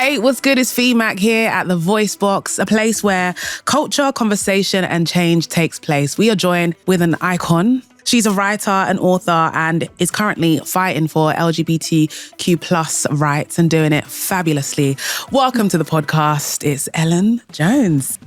Hey, what's good? It's Mac here at the Voicebox, a place where culture, conversation, and change takes place. We are joined with an icon. She's a writer, an author, and is currently fighting for LGBTQ plus rights and doing it fabulously. Welcome to the podcast. It's Ellen Jones.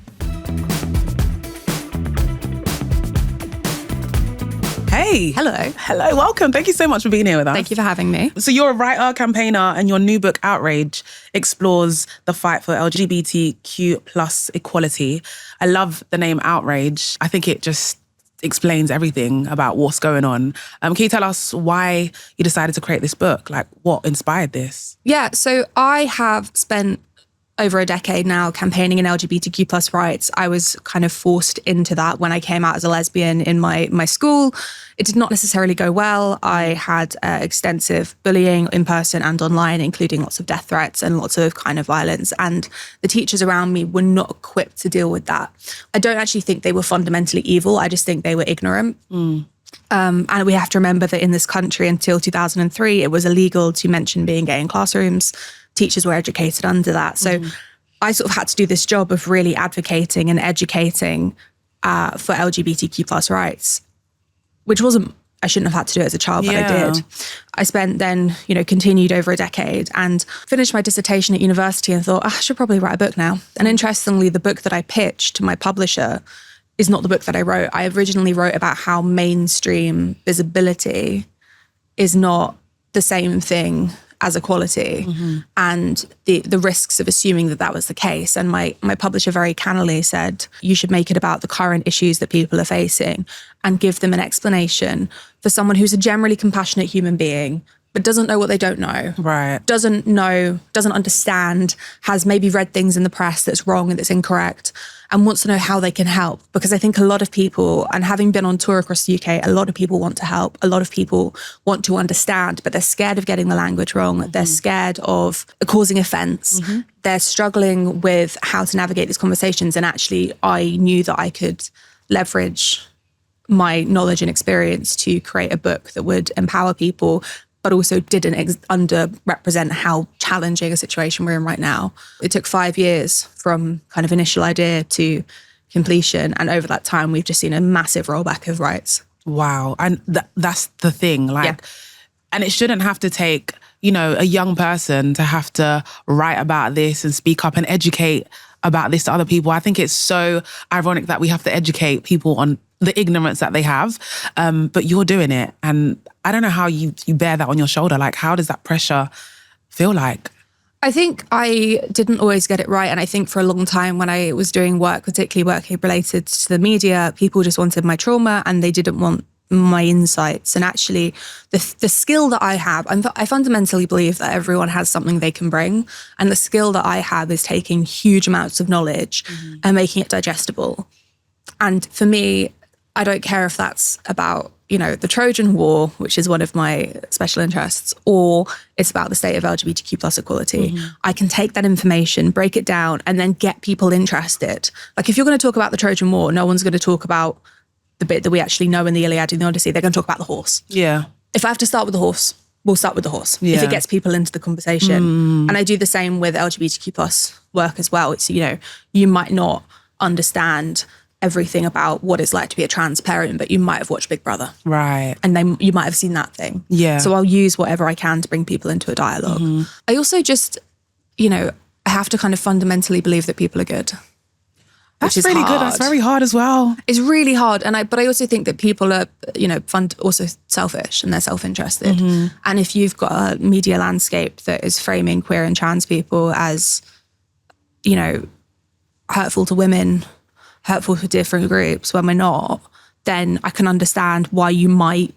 Hey. Hello. Welcome. Thank you so much for being here with us. Thank you for having me. So you're a writer, campaigner, and your new book, Outrage, explores the fight for LGBTQ plus equality. I love the name Outrage. I think it just explains everything about what's going on. Can you tell us why you decided to create this book? Like, what inspired this? Yeah, so I have spent over a decade now campaigning in LGBTQ plus rights. I was kind of forced into that when I came out as a lesbian in my school. It did not necessarily go well. I had extensive bullying in person and online, including lots of death threats and lots of kind of violence. And the teachers around me were not equipped to deal with that. I don't actually think they were fundamentally evil. I just think they were ignorant. And we have to remember that in this country until 2003, it was illegal to mention being gay in classrooms. Teachers were educated under that. So I sort of had to do this job of really advocating and educating for LGBTQ plus rights, which I shouldn't have had to do it as a child, but I did. I spent then, continued over a decade and finished my dissertation at university and thought, I should probably write a book now. And interestingly, the book that I pitched to my publisher is not the book that I wrote. I originally wrote about how mainstream visibility is not the same thing as equality and the risks of assuming that was the case. And my publisher very cannily said, you should make it about the current issues that people are facing and give them an explanation for someone who's a generally compassionate human being, but doesn't know what they don't know. Right. Doesn't understand, has maybe read things in the press that's wrong and that's incorrect, and wants to know how they can help. Because I think a lot of people, and having been on tour across the UK, a lot of people want to help. A lot of people want to understand, but they're scared of getting the language wrong. They're scared of causing offence. They're struggling with how to navigate these conversations. And actually, I knew that I could leverage my knowledge and experience to create a book that would empower people, but also didn't underrepresent how challenging a situation we're in right now. It took 5 years from kind of initial idea to completion. And over that time, we've just seen a massive rollback of rights. Wow. And that's the thing. And it shouldn't have to take, a young person to have to write about this and speak up and educate about this to other people. I think it's so ironic that we have to educate people on the ignorance that they have, but you're doing it. And I don't know how you bear that on your shoulder. Like, how does that pressure feel like? I think I didn't always get it right. And I think for a long time when I was doing work, particularly work related to the media, people just wanted my trauma and they didn't want my insights. And actually, the skill that I have, I fundamentally believe that everyone has something they can bring. And the skill that I have is taking huge amounts of knowledge and making it digestible. And for me, I don't care if that's about, the Trojan War, which is one of my special interests, or it's about the state of LGBTQ plus equality. I can take that information, break it down, and then get people interested. Like, if you're going to talk about the Trojan War, no one's going to talk about the bit that we actually know in the Iliad and the Odyssey. They're going to talk about the horse. Yeah. If I have to start with the horse, we'll start with the horse. If it gets people into the conversation. And I do the same with LGBTQ plus work as well. It's, you might not understand everything about what it's like to be a trans parent, but you might have watched Big Brother. Right. And then you might have seen that thing. Yeah. So I'll use whatever I can to bring people into a dialogue. I also just, I have to kind of fundamentally believe that people are good. That's really good. That's very hard as well. It's really hard. But I also think that people are, also selfish and they're self-interested. And if you've got a media landscape that is framing queer and trans people as, hurtful to women, hurtful to different groups when we're not, then I can understand why you might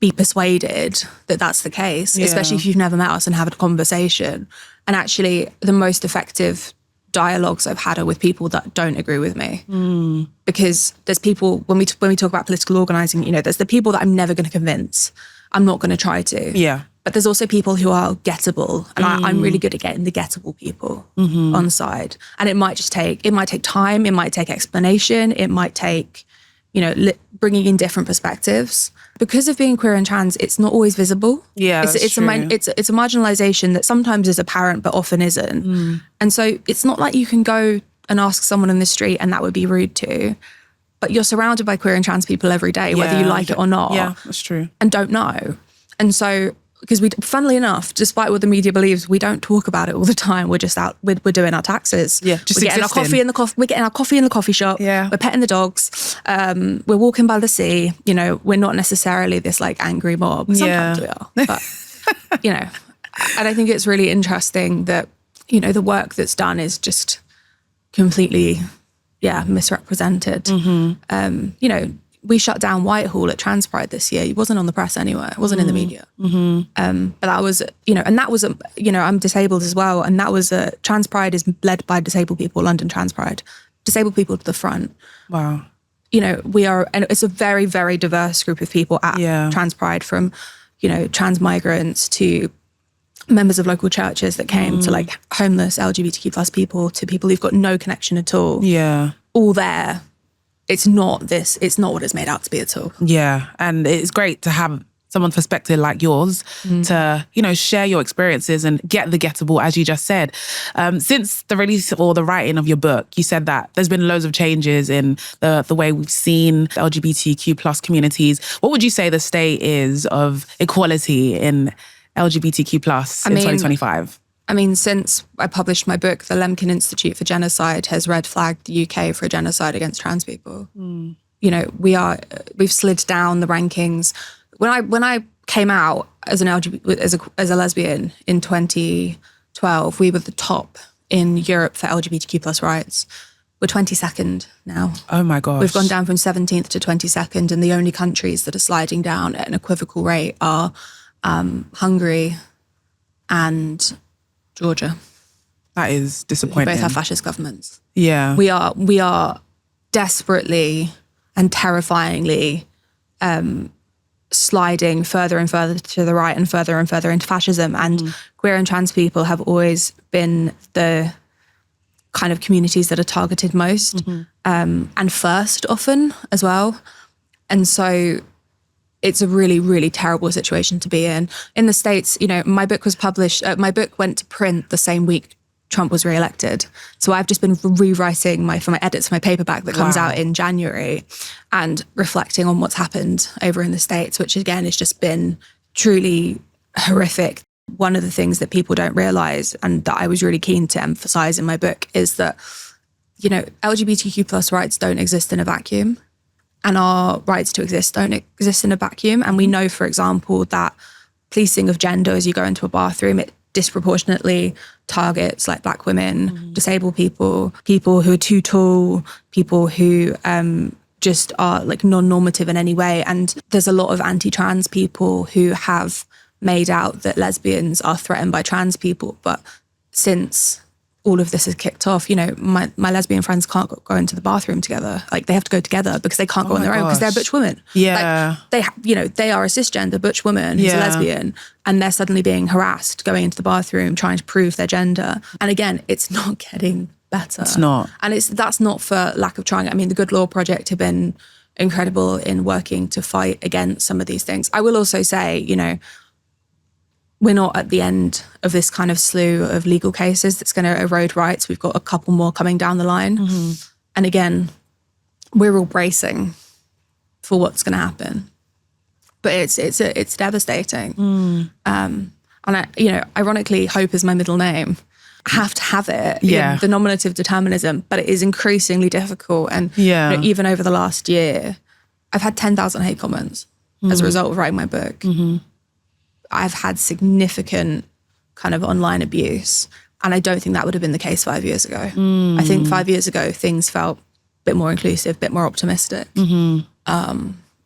be persuaded that that's the case, especially if you've never met us and had a conversation. And actually, the most effective dialogues I've had are with people that don't agree with me. Because there's people, when we talk about political organising, there's the people that I'm never going to convince. I'm not going to try to. Yeah. But there's also people who are gettable. And I'm really good at getting the gettable people on side. And it might take time. It might take explanation. It might take, bringing in different perspectives. Because of being queer and trans, it's not always visible. Yeah, it's a marginalization that sometimes is apparent but often isn't. And so it's not like you can go and ask someone in the street and that would be rude to, but you're surrounded by queer and trans people every day, whether you like it or not. Yeah, that's true. And don't know. And so, because funnily enough, despite what the media believes, we don't talk about it all the time. We're just out, we're doing our taxes. Yeah, just we're getting our coffee in the we're getting our coffee in the coffee shop. Yeah. We're petting the dogs. We're walking by the sea. You know, we're not necessarily this like angry mob. Sometimes we are, but you know, and I think it's really interesting that, you know, the work that's done is just completely, misrepresented. You know, we shut down Whitehall at Trans Pride this year. It wasn't on the press anywhere. It wasn't in the media. But that was, you know, and that was, you know, I'm disabled as well. And that was Trans Pride is led by disabled people, London Trans Pride. Disabled people to the front. Wow. You know, we are, and it's a very, very diverse group of people at Trans Pride, from, you know, trans migrants to members of local churches that came to like homeless LGBTQ plus people to people who've got no connection at all. Yeah. All there. It's not what it's made out to be at all. Yeah. And it's great to have someone's perspective like yours to, you know, share your experiences and get the gettable, as you just said. Since the release or the writing of your book, you said that there's been loads of changes in the way we've seen LGBTQ plus communities. What would you say the state is of equality in LGBTQ plus in 2025? I mean, since I published my book, the Lemkin Institute for Genocide has red flagged the UK for a genocide against trans people. You know, we've slid down the rankings. When I came out as an as a lesbian in 2012, we were the top in Europe for LGBTQ plus rights. We're 22nd now. Oh my gosh. We've gone down from 17th to 22nd, and the only countries that are sliding down at an equivocal rate are Hungary and Georgia. That is disappointing. Both have fascist governments. Yeah. We are desperately and terrifyingly sliding further and further to the right and further into fascism. And queer and trans people have always been the kind of communities that are targeted most and first often as well. And so it's a really, really terrible situation to be in. In the States, you know, my book was published, my book went to print the same week Trump was reelected. So I've just been rewriting for my edits for my paperback that comes out in January and reflecting on what's happened over in the States, which again has just been truly horrific. One of the things that people don't realize, and that I was really keen to emphasize in my book, is that, you know, LGBTQ plus rights don't exist in a vacuum. And our rights to exist don't exist in a vacuum. And we know, for example, that policing of gender as you go into a bathroom, it disproportionately targets like Black women, disabled people, people who are too tall, people who just are like non-normative in any way. And there's a lot of anti-trans people who have made out that lesbians are threatened by trans people. But since all of this has kicked off, you know, my lesbian friends can't go into the bathroom together. Like they have to go together because they can't go on their own because they're butch women. Yeah. Like they are a cisgender butch woman who's a lesbian, and they're suddenly being harassed going into the bathroom trying to prove their gender. And again, it's not getting better. It's not. And that's not for lack of trying. I mean, the Good Law Project have been incredible in working to fight against some of these things. I will also say, you know, we're not at the end of this kind of slew of legal cases that's going to erode rights. We've got a couple more coming down the line. And again, we're all bracing for what's going to happen. But it's devastating. And I, you know, ironically, hope is my middle name. I have to have it in the nominative determinism, but it is increasingly difficult. And you know, even over the last year, I've had 10,000 hate comments as a result of writing my book. I've had significant kind of online abuse. And I don't think that would have been the case 5 years ago. I think 5 years ago, things felt a bit more inclusive, a bit more optimistic. And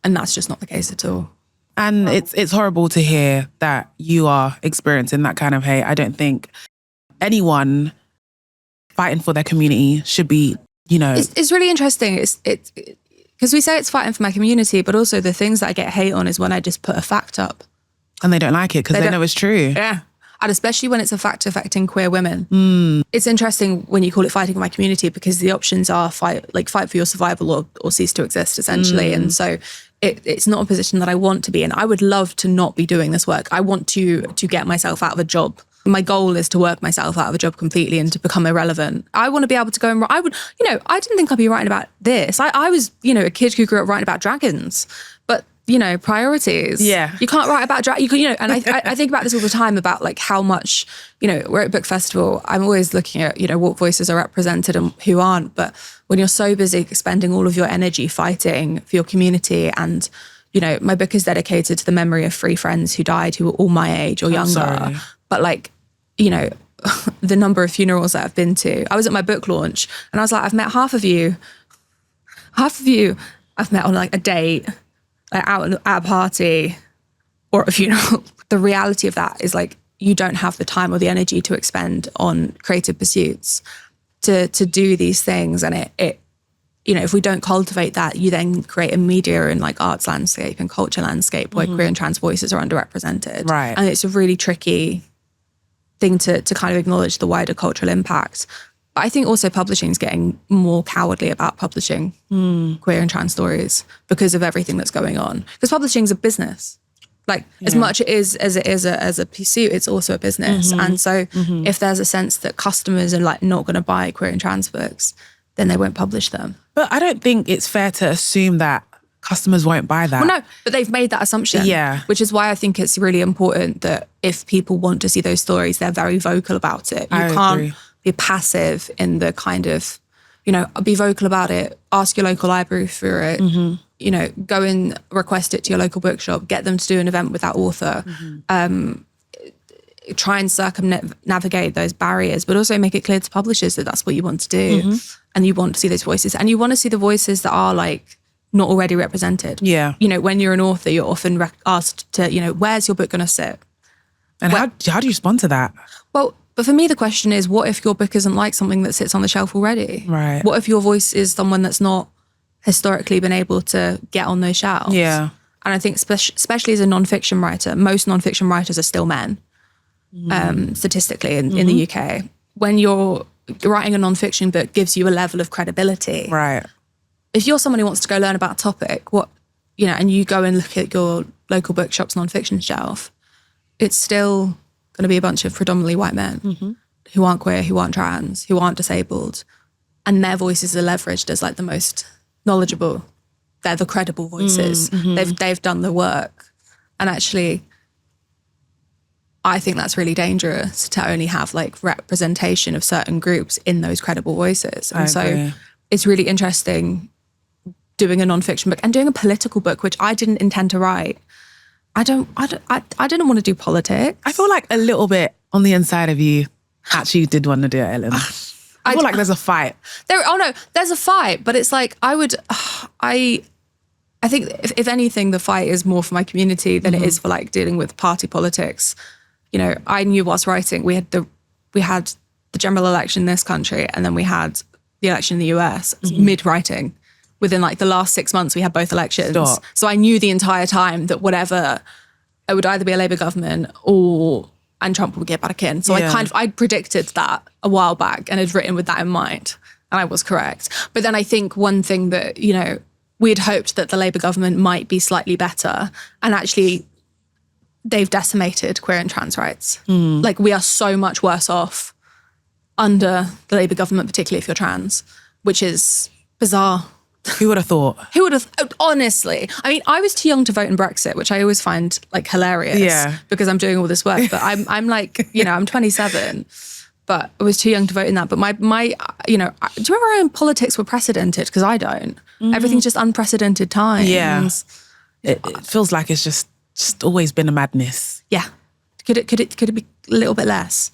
that's just not the case at all. And it's horrible to hear that you are experiencing that kind of hate. I don't think anyone fighting for their community should be, you know. It's really interesting. It's because we say it's fighting for my community, but also the things that I get hate on is when I just put a fact up. And they don't like it because they know it's true. Yeah. And especially when it's a fact affecting queer women. It's interesting when you call it fighting for my community, because the options are fight for your survival or cease to exist, essentially. And so it's not a position that I want to be in. I would love to not be doing this work. I want to get myself out of a job. My goal is to work myself out of a job completely and to become irrelevant. I want to be able to go and I didn't think I'd be writing about this. I was, a kid who grew up writing about dragons, but priorities. Yeah. You can't write about and I think about this all the time about like how much, we're at book festival. I'm always looking at, what voices are represented and who aren't. But when you're so busy spending all of your energy fighting for your community, and, my book is dedicated to the memory of 3 friends who died who were all my age or younger. Sorry. But like, the number of funerals that I've been to. I was at my book launch and I was like, I've met half of you I've met on like a date, like out at a party or at a funeral. The reality of that is like, you don't have the time or the energy to expend on creative pursuits to do these things. And it if we don't cultivate that, you then create a media and like arts landscape and culture landscape where queer and trans voices are underrepresented. Right. And it's a really tricky thing to kind of acknowledge the wider cultural impact. But I think also publishing is getting more cowardly about publishing queer and trans stories because of everything that's going on. Because publishing is a business. Like as much as it is a pursuit, it's also a business. And so if there's a sense that customers are like not going to buy queer and trans books, then they won't publish them. But I don't think it's fair to assume that customers won't buy that. Well, no, but they've made that assumption. Yeah. Which is why I think it's really important that if people want to see those stories, they're very vocal about it. You can't be passive in the kind of, be vocal about it, ask your local library for it, go and request it to your local bookshop, get them to do an event with that author. Try and circumnavigate those barriers, but also make it clear to publishers that that's what you want to do. And you want to see those voices. And you want to see the voices that are like not already represented. Yeah. When you're an author, you're often asked to, where's your book going to sit? And how do you respond to that? Well, but for me, the question is, what if your book isn't like something that sits on the shelf already? Right. What if your voice is someone that's not historically been able to get on those shelves? Yeah. And I think especially as a nonfiction writer, most nonfiction writers are still men, statistically in the UK. When you're writing a nonfiction book gives you a level of credibility. Right. If you're someone who wants to go learn about a topic, and you go and look at your local bookshop's nonfiction shelf, it's still going to be a bunch of predominantly white men who aren't queer, who aren't trans, who aren't disabled. And their voices are leveraged as like the most knowledgeable. They're the credible voices. They've done the work. And actually, I think that's really dangerous to only have like representation of certain groups in those credible voices. And so it's really interesting doing a nonfiction book and doing a political book, which I didn't intend to write. I didn't want to do politics. I feel like a little bit on the inside of you actually did want to do it, Ellen. I feel like there's a fight. There's a fight, but it's like I think if anything, the fight is more for my community than it is for like dealing with party politics. I knew whilst writing, we had the general election in this country, and then we had the election in the US mid-writing. Within like the last 6 months, we had both elections. Stop. So I knew the entire time that it would either be a Labour government and Trump would get back in. So I'd predicted that a while back and had written with that in mind. And I was correct. But then I think one thing that, we'd hoped that the Labour government might be slightly better. And actually, they've decimated queer and trans rights. Like we are so much worse off under the Labour government, particularly if you're trans, which is bizarre. Who would have thought? Honestly. I mean, I was too young to vote in Brexit, which I always find like hilarious because I'm doing all this work. But I'm like, I'm 27, but I was too young to vote in that. But my do you remember in politics were precedented? Because I don't. Everything's just unprecedented times. Yeah. It feels like it's just always been a madness. Yeah. Could it be a little bit less?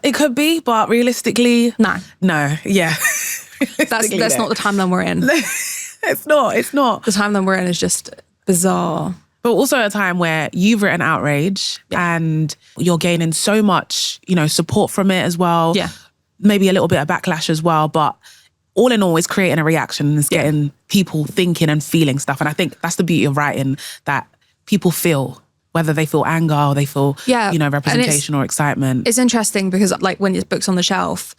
It could be, but realistically, no. Yeah. That's not the timeline we're in. It's not. The timeline we're in is just bizarre. But also a time where you've written Outrage and you're gaining so much, support from it as well. Yeah. Maybe a little bit of backlash as well, but all in all, it's creating a reaction. It's getting people thinking and feeling stuff. And I think that's the beauty of writing, that people feel whether they feel anger or they feel, Yeah. you know, representation or excitement. It's interesting because like when your book's on the shelf,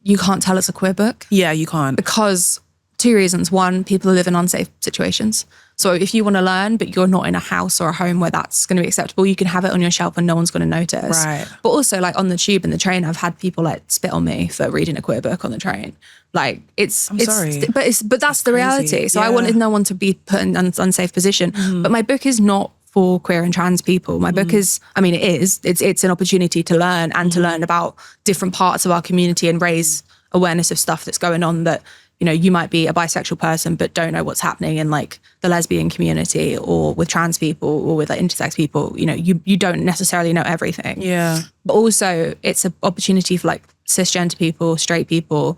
you can't tell it's a queer book. Yeah, you can't. Because 2 reasons. One, people live in unsafe situations. So if you want to learn, but you're not in a house or a home where that's going to be acceptable, you can have it on your shelf and no one's going to notice. Right. But also like on the tube and the train, I've had people like spit on me for reading a queer book on the train. Like sorry. But that's the reality. So Yeah. I wanted no one to be put in an unsafe position. But my book is not for queer and trans people. My book is, I mean, it's an opportunity to learn and to learn about different parts of our community and raise awareness of stuff that's going on that, you know, you might be a bisexual person but don't know what's happening in like the lesbian community or with trans people or with like intersex people. You know, you don't necessarily know everything. Yeah. But also it's an opportunity for like cisgender people, straight people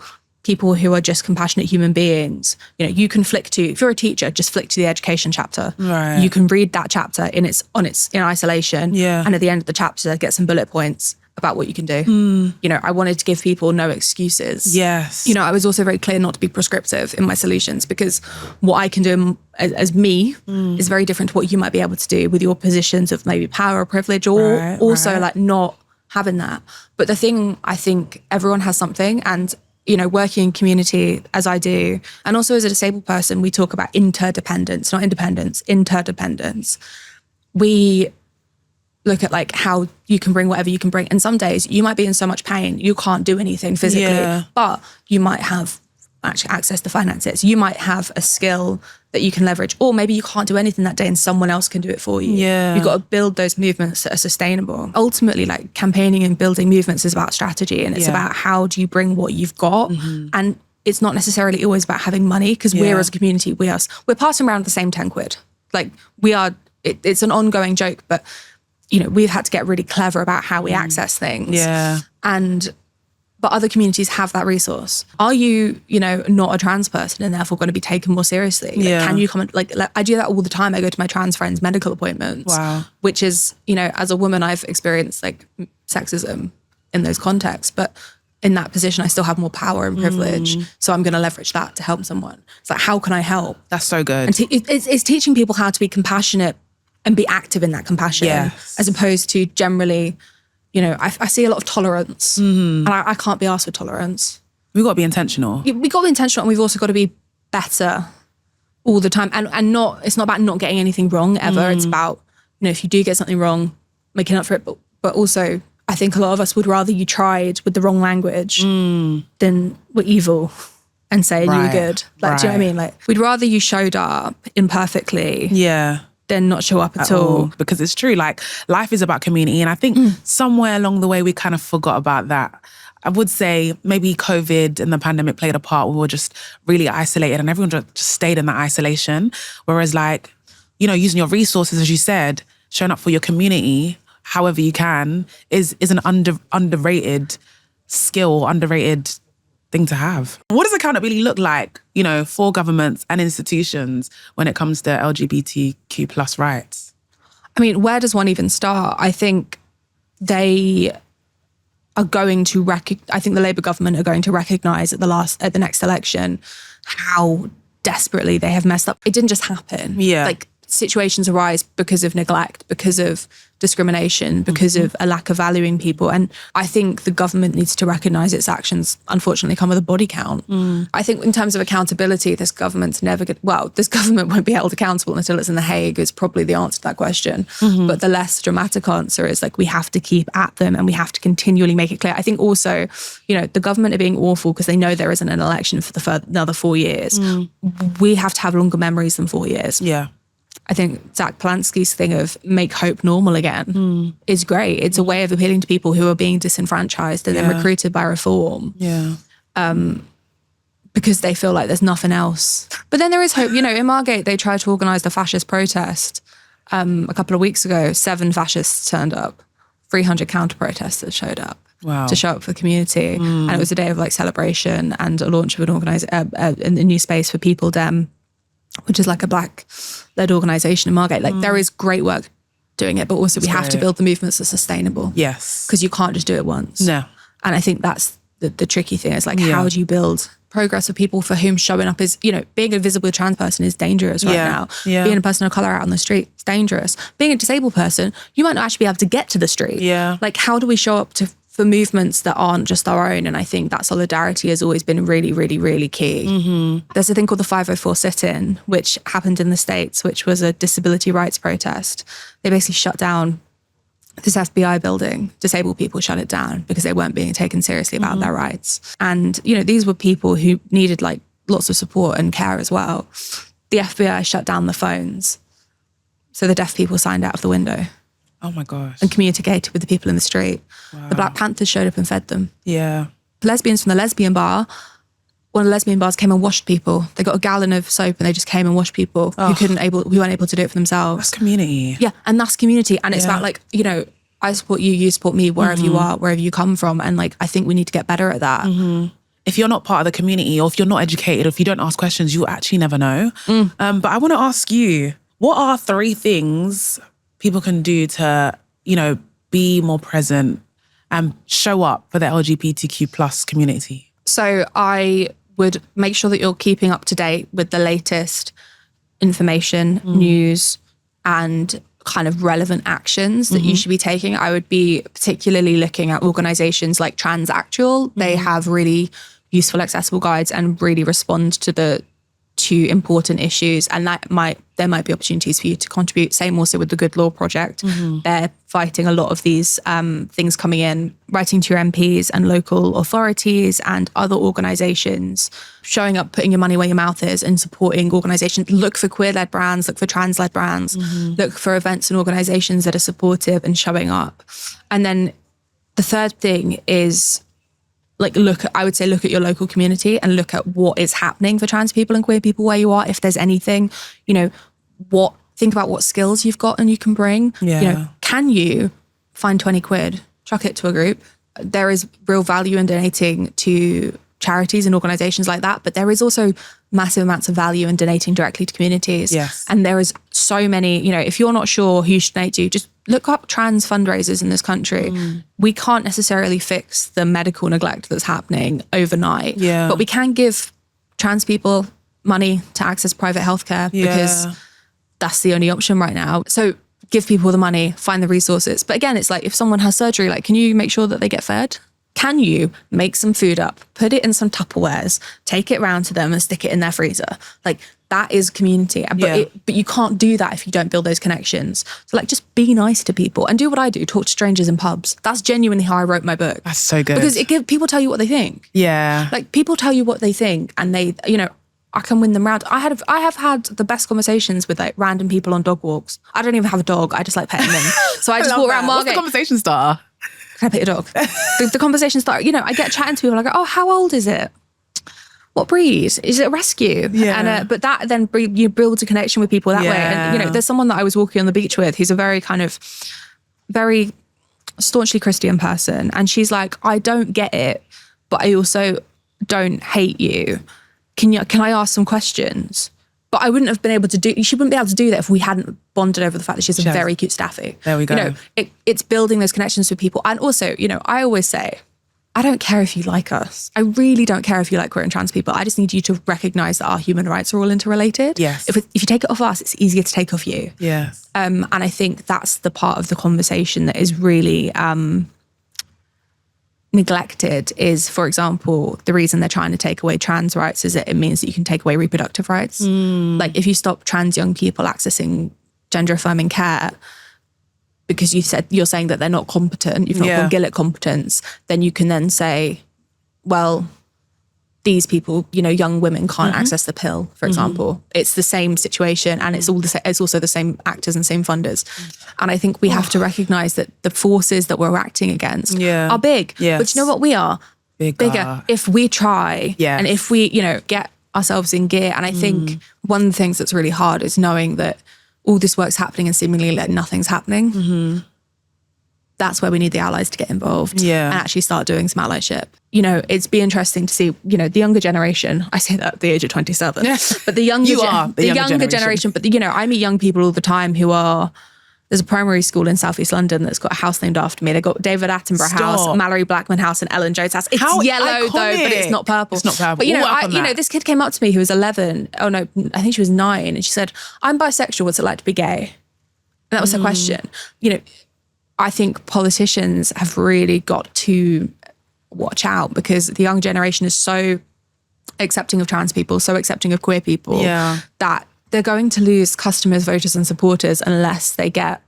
who are just compassionate human beings. You know, you can if you're a teacher, just flick to the education chapter. Right. You can read that chapter in isolation. Yeah. And at the end of the chapter, get some bullet points about what you can do. You know, I wanted to give people no excuses. Yes. You know, I was also very clear not to be prescriptive in my solutions because what I can do as me is very different to what you might be able to do with your positions of maybe power or privilege or also like not having that. But the thing, I think everyone has something, and you know, working in community as I do, and also as a disabled person, we talk about interdependence, not independence, interdependence. We look at like how you can bring whatever you can bring. And some days you might be in so much pain, you can't do anything physically, but you might have actually access to finances. You might have a skill that you can leverage, or maybe you can't do anything that day and someone else can do it for you. Yeah. You've got to build those movements that are sustainable. Ultimately, like campaigning and building movements is about strategy, and it's about how do you bring what you've got. And it's not necessarily always about having money, because we're as a community, we're passing around the same 10 quid. Like it's an ongoing joke, but you know, we've had to get really clever about how we access things. Yeah. But other communities have that resource. Are you, you know, not a trans person and therefore going to be taken more seriously? Like, can you come and like I do that all the time. I go to my trans friends' medical appointments. Wow. Which is, you know, as a woman, I've experienced like sexism in those contexts, but in that position, I still have more power and privilege. So I'm going to leverage that to help someone. It's like, how can I help? That's so good. And it's teaching people how to be compassionate and be active in that compassion, as opposed to generally, you know, I see a lot of tolerance, and I can't be asked for tolerance. We've got to be intentional. We've got to be intentional, and we've also got to be better all the time. And it's not about not getting anything wrong ever. It's about, you know, if you do get something wrong, making up for it. But also, I think a lot of us would rather you tried with the wrong language than were evil and saying you were good. Like, do you know what I mean? Like, we'd rather you showed up imperfectly. Yeah. Then not show up at all. Because it's true, like life is about community, and I think somewhere along the way we kind of forgot about that. I would say maybe COVID and the pandemic played a part. We were just really isolated and everyone just stayed in that isolation. Whereas like, you know, using your resources, as you said, showing up for your community however you can is an underrated skill, underrated thing to have. What does accountability look like, you know, for governments and institutions when it comes to LGBTQ plus rights? I mean, where does one even start? I think they are going to I think the Labour government are going to recognise at the next election how desperately they have messed up. It didn't just happen. Yeah. Like situations arise because of neglect, because of discrimination, because of a lack of valuing people. And I think the government needs to recognise its actions, unfortunately, come with a body count. I think in terms of accountability, this government won't be held accountable until it's in The Hague is probably the answer to that question. But the less dramatic answer is like, we have to keep at them and we have to continually make it clear. I think also, you know, the government are being awful because they know there isn't an election for another 4 years. We have to have longer memories than 4 years. Yeah. I think Zach Polanski's thing of make hope normal again is great. It's a way of appealing to people who are being disenfranchised and then recruited by reform. Yeah. Because they feel like there's nothing else. But then there is hope. You know, in Margate, they tried to organise the fascist protest a couple of weeks ago. 7 fascists turned up. 300 counter-protesters showed up. Wow. To show up for the community. And it was a day of like celebration and a launch of a new space for People Dem, which is like a Black-led organisation in Margate. Like there is great work doing it, but also we have to build the movements that are sustainable. Yes. Because you can't just do it once. No. And I think that's the tricky thing is like, how do you build progress of people for whom showing up is, being a visible trans person is dangerous right now. Yeah. Being a person of color out on the street is dangerous. Being a disabled person, you might not actually be able to get to the street. Yeah. Like, how do we show up for movements that aren't just our own? And I think that solidarity has always been really, really, really key. Mm-hmm. There's a thing called the 504 sit-in, which happened in the States, which was a disability rights protest. They basically shut down this FBI building. Disabled people shut it down because they weren't being taken seriously about their rights. And, these were people who needed like lots of support and care as well. The FBI shut down the phones. So the deaf people signed out of the window. Oh my gosh. And communicated with the people in the street. Wow. The Black Panthers showed up and fed them. Yeah. Lesbians from the lesbian bar, one of the lesbian bars came and washed people. They got a gallon of soap and they just came and washed people who weren't able to do it for themselves. That's community. Yeah, and that's community. And it's about like, I support you, you support me, wherever you are, wherever you come from. And like, I think we need to get better at that. If you're not part of the community, or if you're not educated, or if you don't ask questions, you'll actually never know. But I want to ask you, what are 3 things people can do to, be more present and show up for the LGBTQ plus community? So I would make sure that you're keeping up to date with the latest information, news, and kind of relevant actions that you should be taking. I would be particularly looking at organizations like Transactual. They have really useful, accessible guides and really respond to important issues, and there might be opportunities for you to contribute. Same also with the Good Law Project. They're fighting a lot of these things coming in, writing to your MPs and local authorities and other organisations, showing up, putting your money where your mouth is, and supporting organisations. Look for queer-led brands, look for trans-led brands, look for events and organisations that are supportive and showing up. And then the third thing is, look at your local community and look at what is happening for trans people and queer people where you are. If there's anything, think about what skills you've got and you can bring. Yeah. Can you find 20 quid, chuck it to a group? There is real value in donating to charities and organizations like that, but there is also massive amounts of value in donating directly to communities. Yes. And there is so many, if you're not sure who you should donate to, just look up trans fundraisers in this country. We can't necessarily fix the medical neglect that's happening overnight, but we can give trans people money to access private healthcare because that's the only option right now. So give people the money, find the resources. But again, it's like, if someone has surgery, can you make sure that they get fed? Can you make some food up, put it in some Tupperwares, take it round to them and stick it in their freezer? That is community. But you can't do that if you don't build those connections. So just be nice to people and do what I do, talk to strangers in pubs. That's genuinely how I wrote my book. That's so good. Because people tell you what they think. Yeah. People tell you what they think, and they, I can win them round. I have had the best conversations with random people on dog walks. I don't even have a dog. I just like petting them. So I just walk around Margate. What's the conversation starter? Can I pet your dog? The conversation starts, I get chatting to people. I go, oh, how old is it? What breed? Is it a rescue? Yeah. And but that then you build a connection with people that way. And there's someone that I was walking on the beach with who's a very very staunchly Christian person, and she's like, I don't get it, but I also don't hate you. Can I ask some questions? But I wouldn't have been able to do. She wouldn't be able to do that if we hadn't bonded over the fact that she's a very cute staffy. There we go. It's building those connections with people, and also, I always say, I don't care if you like us. I really don't care if you like queer and trans people. I just need you to recognise that our human rights are all interrelated. Yes. If you take it off us, it's easier to take off you. Yes. And I think that's the part of the conversation that is really neglected. Is, for example, the reason they're trying to take away trans rights is that it means that you can take away reproductive rights. If you stop trans young people accessing gender affirming care, because you're saying that they're not competent, you've not got Gillett competence, then you can then say, well, these people, young women can't access the pill, for example. It's the same situation, and it's also the same actors and same funders. And I think we have to recognise that the forces that we're acting against are big. Yes. But you know what? We are bigger if we try and if we, get ourselves in gear. And I think one of the things that's really hard is knowing that all this work's happening and seemingly nothing's happening. That's where we need the allies to get involved and actually start doing some allyship. It'd be interesting to see, the younger generation. I say that at the age of 27, but the younger generation. But I meet young people all the time who are There's a primary school in South East London that's got a house named after me. They've got David Attenborough House, Mallory Blackman House, and Ellen Jones House. It's yellow though, but it's not purple. It's not purple. But you know, this kid came up to me who was 11. Oh no, I think she was 9, and she said, "I'm bisexual. What's it like to be gay?" And that was her question. You know, I think politicians have really got to watch out because the young generation is so accepting of trans people, so accepting of queer people, that they're going to lose customers, voters and supporters unless they get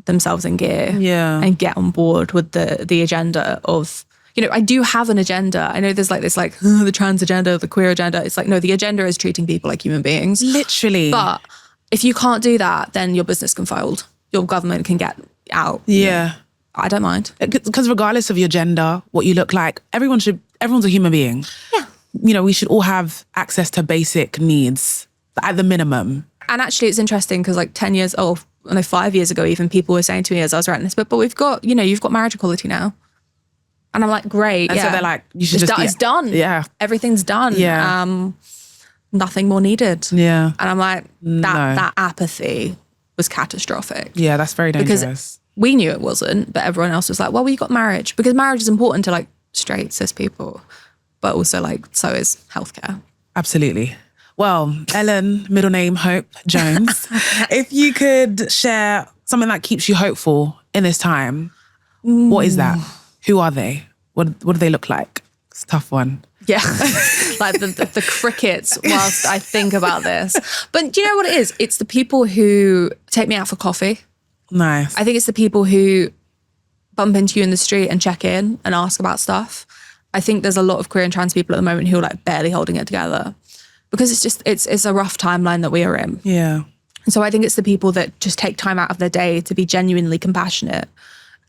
themselves in gear and get on board with the agenda of, you know, I do have an agenda. I know there's like this the trans agenda, the queer agenda. It's like, no, the agenda is treating people like human beings. Literally. But if you can't do that, then your business can fold. Your government can get out. Yeah. I don't mind. Because regardless of your gender, what you look like, everyone's a human being. Yeah. You know, we should all have access to basic needs at the minimum. And actually it's interesting because like 10 years, 5 years ago even, people were saying to me as I was writing this book, but we've got, you know, you've got marriage equality now. And I'm like, great. And so they're like, you should it's done. Yeah. Everything's done. Yeah. Nothing more needed. Yeah. And I'm like, that apathy was catastrophic. Yeah, that's very dangerous. Because we knew it wasn't, but everyone else was like, well, we got marriage. Because marriage is important to like straight cis people, but also like so is healthcare. Absolutely. Well, Ellen, middle name Hope Jones, if you could share something that keeps you hopeful in this time, what is that? Who are they? What do they look like? It's a tough one. Yeah, like the crickets whilst I think about this. But do you know what it is? It's the people who take me out for coffee. Nice. I think it's the people who bump into you in the street and check in and ask about stuff. I think there's a lot of queer and trans people at the moment who are like barely holding it together because it's a rough timeline that we are in. Yeah. And so I think it's the people that just take time out of their day to be genuinely compassionate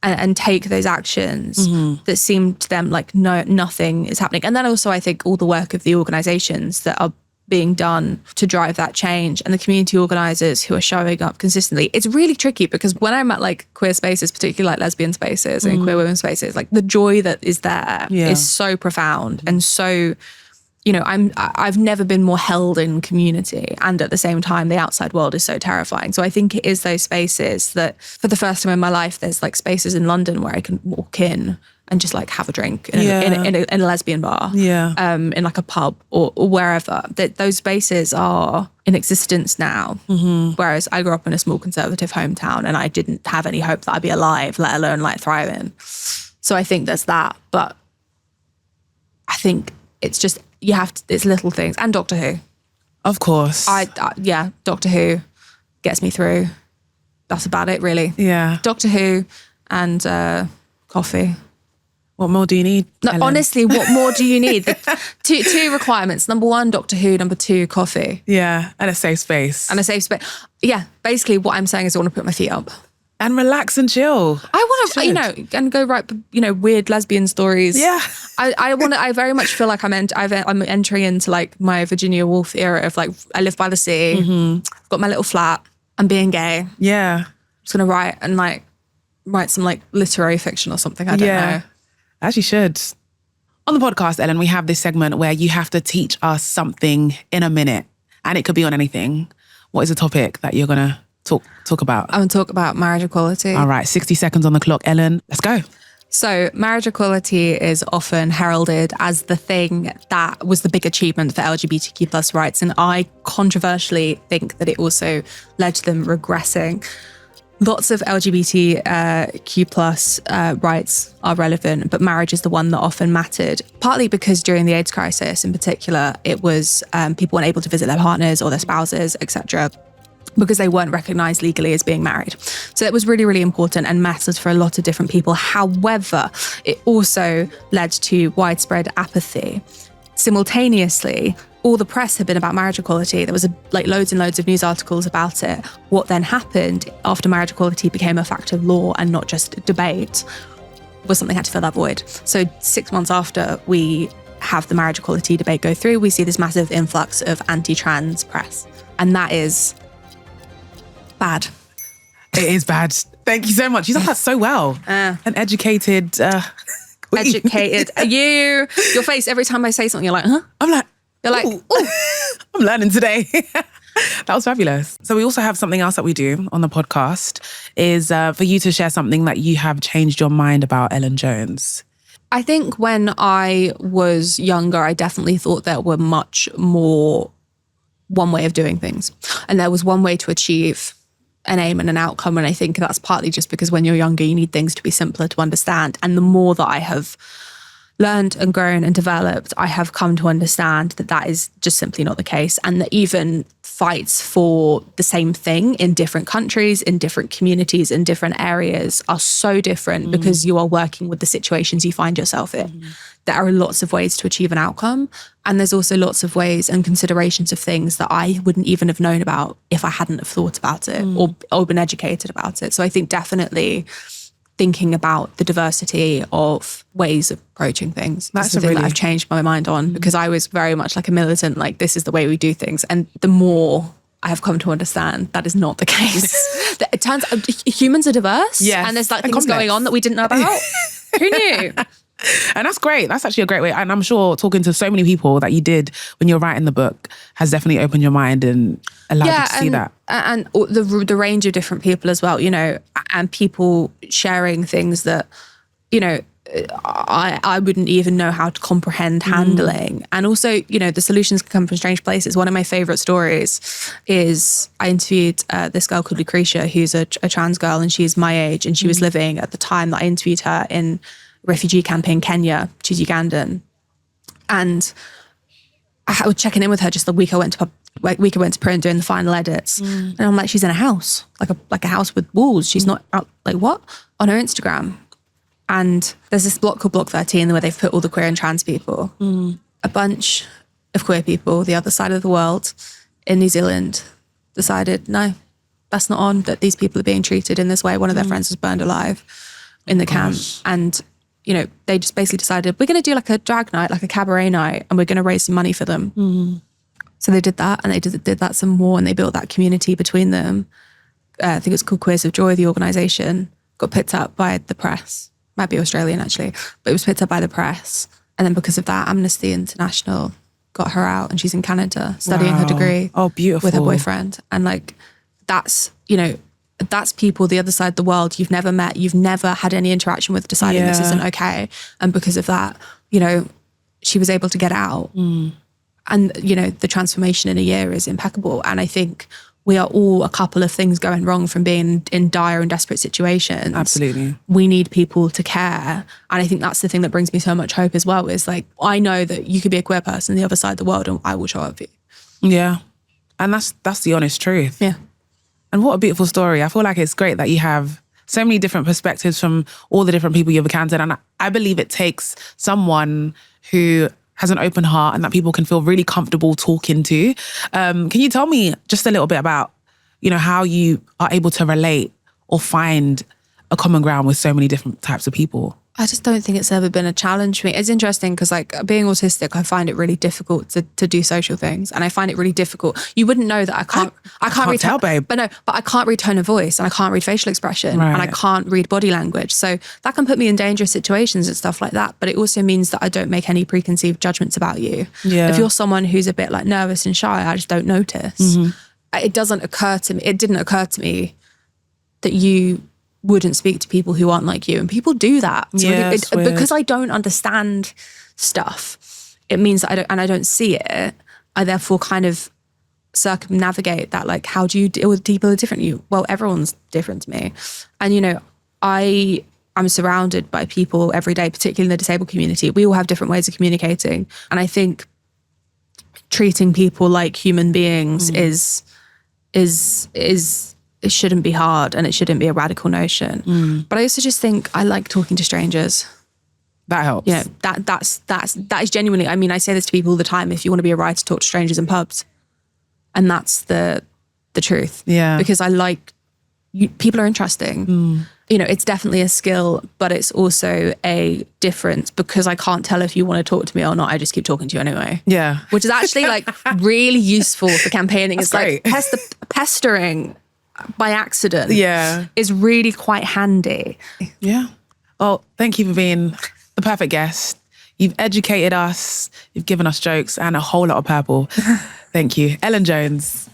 and take those actions that seem to them like nothing is happening. And then also I think all the work of the organisations that are being done to drive that change and the community organisers who are showing up consistently. It's really tricky because when I'm at like queer spaces, particularly like lesbian spaces and queer women spaces, like the joy that is there is so profound and so, you know, I've never been more held in community, and at the same time the outside world is so terrifying. So I think it is those spaces that for the first time in my life there's like spaces in London where I can walk in and just like have a drink in a lesbian bar, in like a pub or wherever. Those spaces are in existence now. Whereas I grew up in a small conservative hometown and I didn't have any hope that I'd be alive, let alone like thriving. So I think there's that, but I think it's just it's little things. And Doctor Who, of course. Doctor Who gets me through. That's about it, really. Yeah, Doctor Who and coffee. What more do you need? No, Ellen? honestly, what more do you need? Two requirements. Number 1, Doctor Who. Number 2, coffee. Yeah, and a safe space. And a safe space. Yeah, basically what I'm saying is I want to put my feet up. And relax and chill. I want to, you know, and go write, you know, weird lesbian stories. Yeah. I very much feel like I'm entering into like my Virginia Woolf era of like, I live by the sea. I've got my little flat. I'm being gay. Yeah. I'm just going to write some like literary fiction or something. I don't know. As you should. On the podcast, Ellen, we have this segment where you have to teach us something in a minute. And it could be on anything. What is the topic that you're going to talk about? I'm going to talk about marriage equality. All right, 60 seconds on the clock, Ellen. Let's go. So marriage equality is often heralded as the thing that was the big achievement for LGBTQ plus rights. And I controversially think that it also led to them regressing. Lots of LGBTQ plus rights are relevant, but marriage is the one that often mattered, partly because during the AIDS crisis in particular, it was people weren't able to visit their partners or their spouses, etc., because they weren't recognised legally as being married. So it was really, really important and mattered for a lot of different people. However, it also led to widespread apathy. Simultaneously, all the press had been about marriage equality. There was loads and loads of news articles about it. What then happened after marriage equality became a fact of law and not just debate was something had to fill that void. So 6 months after we have the marriage equality debate go through, we see this massive influx of anti-trans press. And that is bad. It is bad. Thank you so much. You done that so well. An educated queen. Educated. Your face every time I say something, you're like, huh? I'm like, you're like, ooh. I'm learning today. That was fabulous. So we also have something else that we do on the podcast is for you to share something that you have changed your mind about Ellen Jones. I think when I was younger, I definitely thought there were much more one way of doing things. And there was one way to achieve an aim and an outcome. And I think that's partly just because when you're younger, you need things to be simpler to understand. And the more that I have learned and grown and developed, I have come to understand that that is just simply not the case. And that even fights for the same thing in different countries, in different communities, in different areas are so different because you are working with the situations you find yourself in. There are lots of ways to achieve an outcome. And there's also lots of ways and considerations of things that I wouldn't even have known about if I hadn't have thought about it or been educated about it. So I think definitely thinking about the diversity of ways of approaching things. That's the thing that I've changed my mind on because I was very much like a militant, like this is the way we do things. And the more I have come to understand that is not the case. It turns out humans are diverse and there's like things going on that we didn't know about. Who knew? And that's great. That's actually a great way. And I'm sure talking to so many people that you did when you're writing the book has definitely opened your mind and allowed you to see that. And the range of different people as well, you know, and people sharing things that, you know, I wouldn't even know how to comprehend handling. And also, you know, the solutions can come from strange places. One of my favorite stories is I interviewed this girl called Lucretia, who's a trans girl, and she's my age. And she was living at the time that I interviewed her in refugee camp in Kenya. She's Ugandan. And I was checking in with her just the week I went to print doing the final edits. And I'm like, she's in a house, like a house with walls. She's not out, like what? On her Instagram. And there's this block called Block 13 where they've put all the queer and trans people. A bunch of queer people, the other side of the world in New Zealand, decided, no, that's not on, that these people are being treated in this way. One of their friends was burned alive in the camp. And you know, they just basically decided, we're going to do like a drag night, like a cabaret night, and we're going to raise some money for them. So they did that, and they did that some more, and they built that community between them. I think it's called Queers of Joy, the organisation. Got picked up by the press. Might be Australian, actually. But it was picked up by the press. And then because of that, Amnesty International got her out, and she's in Canada studying her degree. Oh, beautiful. With her boyfriend. And like, that's, you know, that's people the other side of the world you've never met, you've never had any interaction with, deciding this isn't okay. And because of that, you know, she was able to get out. And, you know, the transformation in a year is impeccable. And I think we are all a couple of things going wrong from being in dire and desperate situations. Absolutely. We need people to care. And I think that's the thing that brings me so much hope as well, is like, I know that you could be a queer person the other side of the world and I will show up for you. Yeah. And that's the honest truth. Yeah. And what a beautiful story. I feel like it's great that you have so many different perspectives from all the different people you've encountered. And I believe it takes someone who has an open heart and that people can feel really comfortable talking to. Can you tell me just a little bit about, you know, how you are able to relate or find a common ground with so many different types of people? I just don't think it's ever been a challenge for me. It's interesting because, like, being autistic, I find it really difficult to do social things, and I find it really difficult. You wouldn't know that I can't read tell, babe. But I can't read tone of voice, and I can't read facial expression, and I can't read body language. So that can put me in dangerous situations and stuff like that. But it also means that I don't make any preconceived judgments about you. Yeah. If you're someone who's a bit like nervous and shy, I just don't notice. It didn't occur to me that you wouldn't speak to people who aren't like you, and people do that. It's really, because I don't understand stuff, it means that I don't see it. I therefore kind of circumnavigate that, like, how do you deal with people who are different to you? Well, everyone's different to me, and you know, I'm surrounded by people every day, particularly in the disabled community. We all have different ways of communicating, and I think treating people like human beings it shouldn't be hard, and it shouldn't be a radical notion. But I also just think I like talking to strangers. That helps. You know, that is genuinely, I mean, I say this to people all the time. If you want to be a writer, talk to strangers in pubs. And that's the truth. Yeah. Because I like, people are interesting. You know, it's definitely a skill, but it's also a difference, because I can't tell if you want to talk to me or not. I just keep talking to you anyway. Yeah. Which is actually like really useful for campaigning. That's it's great. Like pestering by accident is really quite handy. Yeah. Well, thank you for being the perfect guest. You've educated us, you've given us jokes and a whole lot of purple. Thank you. Ellen Jones.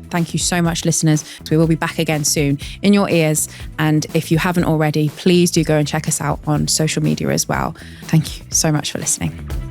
Thank you so much, listeners. We will be back again soon in your ears. And if you haven't already, please do go and check us out on social media as well. Thank you so much for listening.